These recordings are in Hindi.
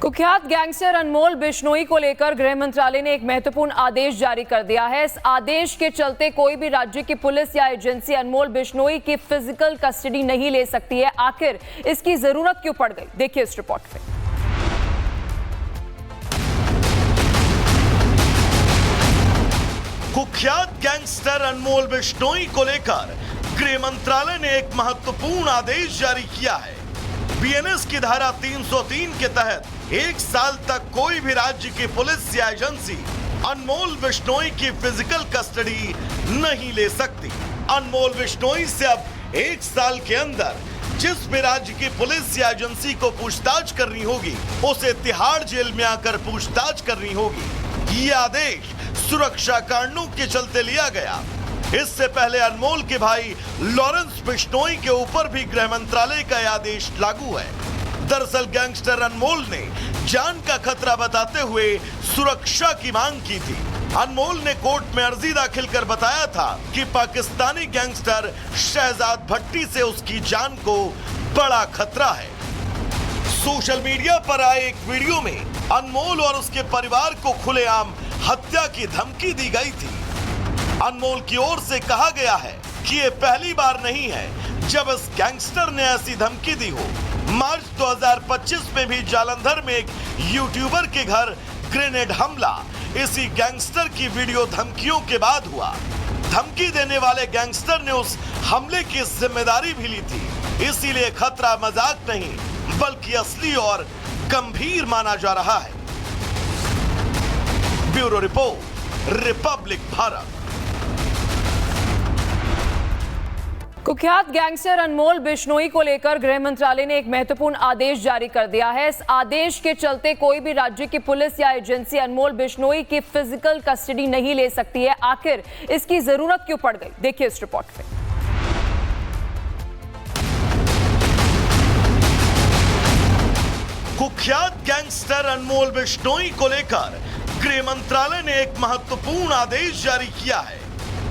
कुख्यात गैंगस्टर अनमोल बिश्नोई को लेकर गृह मंत्रालय ने एक महत्वपूर्ण आदेश जारी कर दिया है। इस आदेश के चलते कोई भी राज्य की पुलिस या एजेंसी अनमोल बिश्नोई की फिजिकल कस्टडी नहीं ले सकती है। आखिर इसकी जरूरत क्यों पड़ गई, देखिए इस रिपोर्ट में। कुख्यात गैंगस्टर अनमोल बिश्नोई को लेकर गृह मंत्रालय ने एक महत्वपूर्ण आदेश जारी किया है। बीएनएस की धारा 303 के तहत 1 साल तक कोई भी राज्य की पुलिस या एजेंसी अनमोल बिश्नोई की फिजिकल कस्टडी नहीं ले सकती। अनमोल बिश्नोई से अब 1 साल के अंदर जिस भी राज्य की पुलिस या एजेंसी को पूछताछ करनी होगी, उसे तिहाड़ जेल में आकर पूछताछ करनी होगी। ये आदेश सुरक्षा कारणों के चलते लिया गया। इससे पहले अनमोल के भाई लॉरेंस बिश्नोई के ऊपर भी गृह मंत्रालय का आदेश लागू है। दरअसल गैंगस्टर अनमोल ने जान का खतरा बताते हुए सुरक्षा की मांग की थी। अनमोल ने कोर्ट में अर्जी दाखिल कर बताया था कि पाकिस्तानी गैंगस्टर शहजाद भट्टी से उसकी जान को बड़ा खतरा है। सोशल मीडिया पर आए एक वीडियो में अनमोल और उसके परिवार को खुलेआम हत्या की धमकी दी गई थी। अनमोल की ओर से कहा गया है कि ये पहली बार नहीं है जब इस गैंगस्टर ने ऐसी धमकी दी हो। मार्च 2025 में भी जालंधर में एक यूट्यूबर के घर ग्रेनेड हमला इसी गैंगस्टर की वीडियो धमकियों के बाद हुआ। धमकी देने वाले गैंगस्टर ने उस हमले की जिम्मेदारी भी ली थी। इसीलिए खतरा मजाक नहीं बल्कि असली और गंभीर माना जा रहा है। Bureau report, Republic Bharat. कुख्यात गैंगस्टर अनमोल बिश्नोई को लेकर गृह मंत्रालय ने एक महत्वपूर्ण आदेश जारी कर दिया है। इस आदेश के चलते कोई भी राज्य की पुलिस या एजेंसी अनमोल बिश्नोई की फिजिकल कस्टडी नहीं ले सकती है। आखिर इसकी जरूरत क्यों पड़ गई, देखिए इस रिपोर्ट में। कुख्यात गैंगस्टर अनमोल बिश्नोई को लेकर गृह मंत्रालय ने एक महत्वपूर्ण आदेश जारी किया है।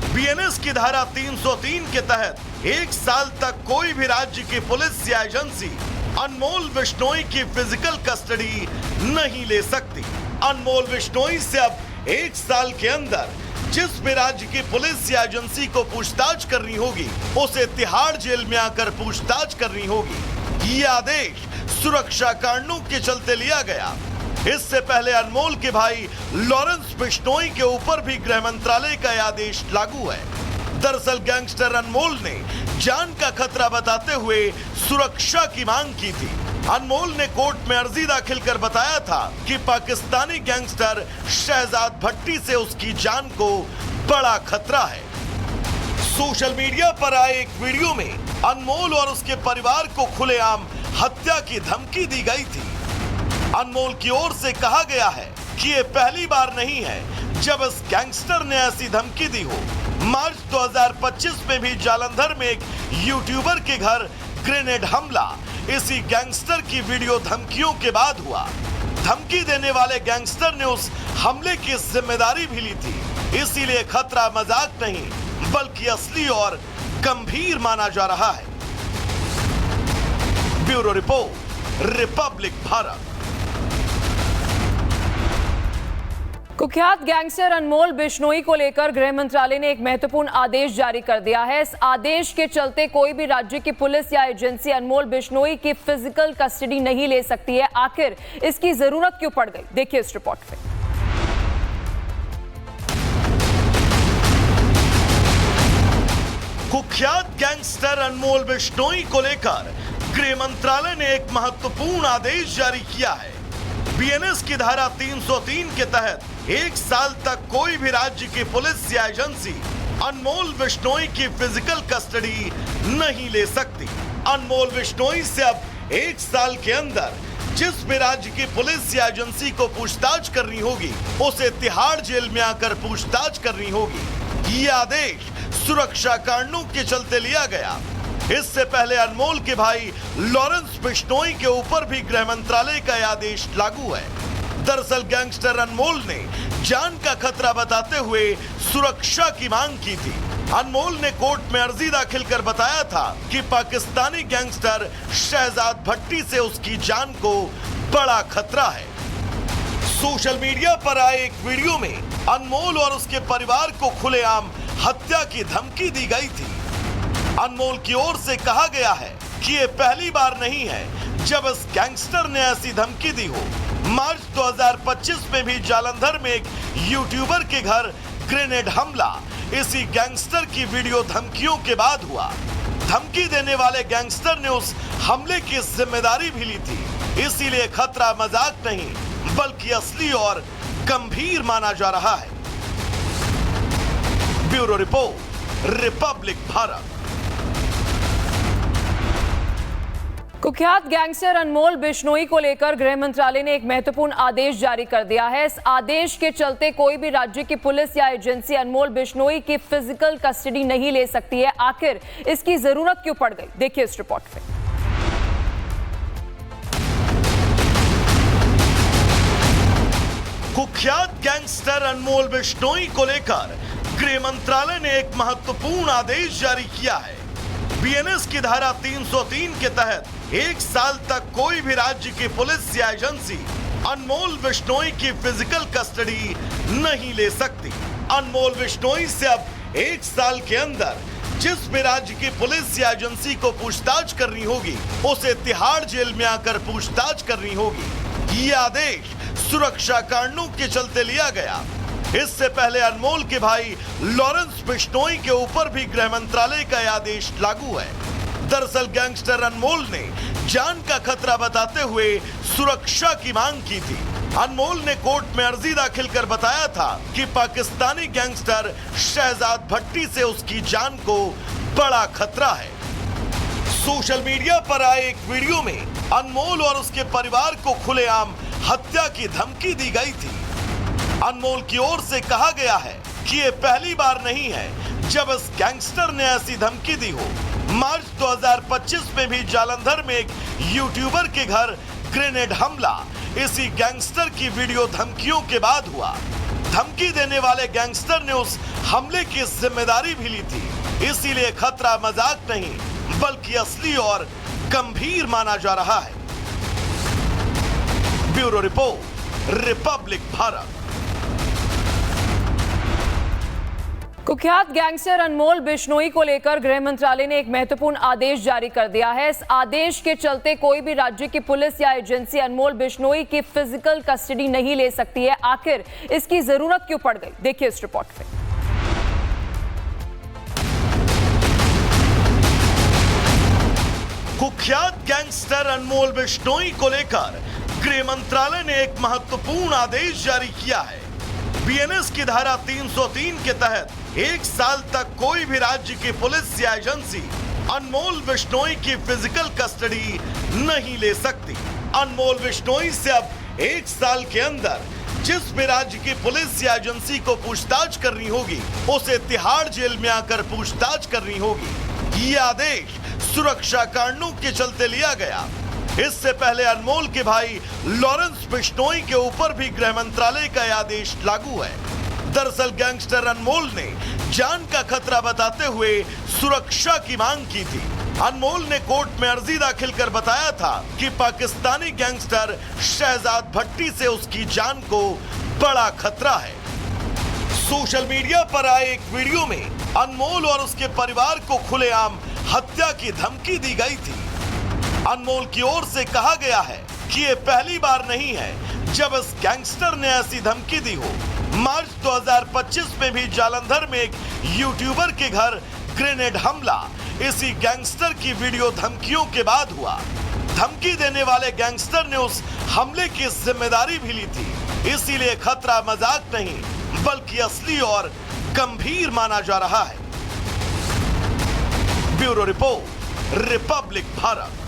बीएनएस की धारा 303 के तहत 1 साल तक कोई भी राज्य की पुलिस या एजेंसी अनमोल बिश्नोई की फिजिकल कस्टडी नहीं ले सकती। अनमोल बिश्नोई से अब 1 साल के अंदर जिस भी राज्य की पुलिस या एजेंसी को पूछताछ करनी होगी, उसे तिहाड़ जेल में आकर पूछताछ करनी होगी। ये आदेश सुरक्षा कारणों के चलते लिया गया। इससे पहले अनमोल के भाई लॉरेंस बिश्नोई के ऊपर भी गृह मंत्रालय का आदेश लागू है। दरअसल गैंगस्टर अनमोल ने जान का खतरा बताते हुए सुरक्षा की मांग की थी। अनमोल ने कोर्ट में अर्जी दाखिल कर बताया था कि पाकिस्तानी गैंगस्टर शहजाद भट्टी से उसकी जान को बड़ा खतरा है। सोशल मीडिया पर आए एक वीडियो में अनमोल और उसके परिवार को खुलेआम हत्या की धमकी दी गई थी। अनमोल की ओर से कहा गया है कि ये पहली बार नहीं है जब इस गैंगस्टर ने ऐसी धमकी दी हो। मार्च 2025 में भी जालंधर में एक यूट्यूबर के घर ग्रेनेड हमला इसी गैंगस्टर की वीडियो धमकियों के बाद हुआ। धमकी देने वाले गैंगस्टर ने उस हमले की जिम्मेदारी भी ली थी। इसीलिए खतरा मजाक नहीं बल्कि असली और गंभीर माना जा रहा है। Bureau report, Republic Bharat. कुख्यात गैंगस्टर अनमोल बिश्नोई को लेकर गृह मंत्रालय ने एक महत्वपूर्ण आदेश जारी कर दिया है। इस आदेश के चलते कोई भी राज्य की पुलिस या एजेंसी अनमोल बिश्नोई की फिजिकल कस्टडी नहीं ले सकती है। आखिर इसकी जरूरत क्यों पड़ गई, देखिए इस रिपोर्ट में। कुख्यात गैंगस्टर अनमोल बिश्नोई को लेकर गृह मंत्रालय ने एक महत्वपूर्ण आदेश जारी किया है। बीएनएस की धारा 303 के तहत 1 साल तक कोई भी राज्य की पुलिस या एजेंसी अनमोल बिश्नोई की फिजिकल कस्टडी नहीं ले सकती। अनमोल बिश्नोई से अब 1 साल के अंदर जिस भी राज्य की पुलिस या एजेंसी को पूछताछ करनी होगी, उसे तिहाड़ जेल में आकर पूछताछ करनी होगी। ये आदेश सुरक्षा कारणों के चलते लिया गया। इससे पहले अनमोल के भाई लॉरेंस बिश्नोई के ऊपर भी गृह मंत्रालय का आदेश लागू है। दरअसल गैंगस्टर अनमोल ने जान का खतरा बताते हुए सुरक्षा की मांग की थी। अनमोल ने कोर्ट में अर्जी दाखिल कर बताया था कि पाकिस्तानी गैंगस्टर शहजाद भट्टी से उसकी जान को बड़ा खतरा है। सोशल मीडिया पर आए एक वीडियो में अनमोल और उसके परिवार को खुलेआम हत्या की धमकी दी गई थी। अनमोल की ओर से कहा गया है कि ये पहली बार नहीं है जब इस गैंगस्टर ने ऐसी धमकी दी हो। मार्च 2025 में भी जालंधर में एक यूट्यूबर के घर ग्रेनेड हमला इसी गैंगस्टर की वीडियो धमकियों के बाद हुआ। धमकी देने वाले गैंगस्टर ने उस हमले की जिम्मेदारी भी ली थी, इसीलिए खतरा मजाक नहीं बल्कि असली और गंभीर माना जा रहा है। Bureau report, Republic Bharat. कुख्यात गैंगस्टर अनमोल बिश्नोई को लेकर गृह मंत्रालय ने एक महत्वपूर्ण आदेश जारी कर दिया है। इस आदेश के चलते कोई भी राज्य की पुलिस या एजेंसी अनमोल बिश्नोई की फिजिकल कस्टडी नहीं ले सकती है। आखिर इसकी जरूरत क्यों पड़ गई, देखिए इस रिपोर्ट में। कुख्यात गैंगस्टर अनमोल बिश्नोई को लेकर गृह मंत्रालय ने एक महत्वपूर्ण आदेश जारी किया है। बीएनएस की धारा 303 के तहत 1 साल तक कोई भी राज्य की पुलिस या एजेंसी अनमोल बिश्नोई की फिजिकल कस्टडी नहीं ले सकती। अनमोल बिश्नोई से अब 1 साल के अंदर जिस भी राज्य की पुलिस या एजेंसी को पूछताछ करनी होगी उसे तिहाड़ जेल में आकर पूछताछ करनी होगी। ये आदेश सुरक्षा कारणों के चलते लिया गया। इससे पहले अनमोल के भाई लॉरेंस बिश्नोई के ऊपर भी गृह मंत्रालय का यह आदेश लागू है। दरअसल गैंगस्टर अनमोल ने जान का खतरा बताते हुए सुरक्षा की मांग की थी। अनमोल ने कोर्ट में अर्जी दाखिल कर बताया था कि पाकिस्तानी गैंगस्टर शहजाद भट्टी से उसकी जान को बड़ा खतरा है। सोशल मीडिया पर आए एक वीडियो में अनमोल और उसके परिवार को खुलेआम हत्या की धमकी दी गई थी। अनमोल की ओर से कहा गया है कि ये पहली बार नहीं है जब इस गैंगस्टर ने ऐसी धमकी दी हो। मार्च 2025 में भी जालंधर में एक यूट्यूबर के घर ग्रेनेड हमला इसी गैंगस्टर की वीडियो धमकियों के बाद हुआ। धमकी देने वाले गैंगस्टर ने उस हमले की जिम्मेदारी भी ली थी, इसीलिए खतरा मजाक नहीं बल्कि असली और गंभीर माना जा रहा है। Bureau report, Republic Bharat. कुख्यात गैंगस्टर अनमोल बिश्नोई को लेकर गृह मंत्रालय ने एक महत्वपूर्ण आदेश जारी कर दिया है। इस आदेश के चलते कोई भी राज्य की पुलिस या एजेंसी अनमोल बिश्नोई की फिजिकल कस्टडी नहीं ले सकती है। आखिर इसकी जरूरत क्यों पड़ गई, देखिए इस रिपोर्ट में। कुख्यात गैंगस्टर अनमोल बिश्नोई को लेकर गृह मंत्रालय ने एक महत्वपूर्ण आदेश जारी किया है। बीएनएस की धारा 303 के तहत 1 साल तक कोई भी राज्य की पुलिस या एजेंसी अनमोल बिश्नोई की फिजिकल कस्टडी नहीं ले सकती। अनमोल बिश्नोई से अब 1 साल के अंदर जिस भी राज्य की पुलिस या एजेंसी को पूछताछ करनी होगी उसे तिहाड़ जेल में आकर पूछताछ करनी होगी। ये आदेश सुरक्षा कारणों के चलते लिया गया। इससे पहले अनमोल के भाई लॉरेंस बिश्नोई के ऊपर भी गृह मंत्रालय का यह आदेश लागू है। दरअसल गैंगस्टर अनमोल ने जान का खतरा बताते हुए सुरक्षा की मांग की थी। अनमोल ने कोर्ट में अर्जी दाखिल कर बताया था कि पाकिस्तानी गैंगस्टर शहजाद भट्टी से उसकी जान को बड़ा खतरा है। सोशल मीडिया पर आए एक वीडियो में अनमोल और उसके परिवार को खुलेआम हत्या की धमकी दी गई थी। अनमोल की ओर से कहा गया है कि ये पहली बार नहीं है जब इस गैंगस्टर ने ऐसी धमकी दी हो। मार्च 2025 में भी जालंधर में एक यूट्यूबर के घर ग्रेनेड हमला इसी गैंगस्टर की वीडियो धमकियों के बाद हुआ। धमकी देने वाले गैंगस्टर ने उस हमले की जिम्मेदारी भी ली थी, इसीलिए खतरा मजाक नहीं बल्कि असली और गंभीर माना जा रहा है। Bureau report, Republic Bharat.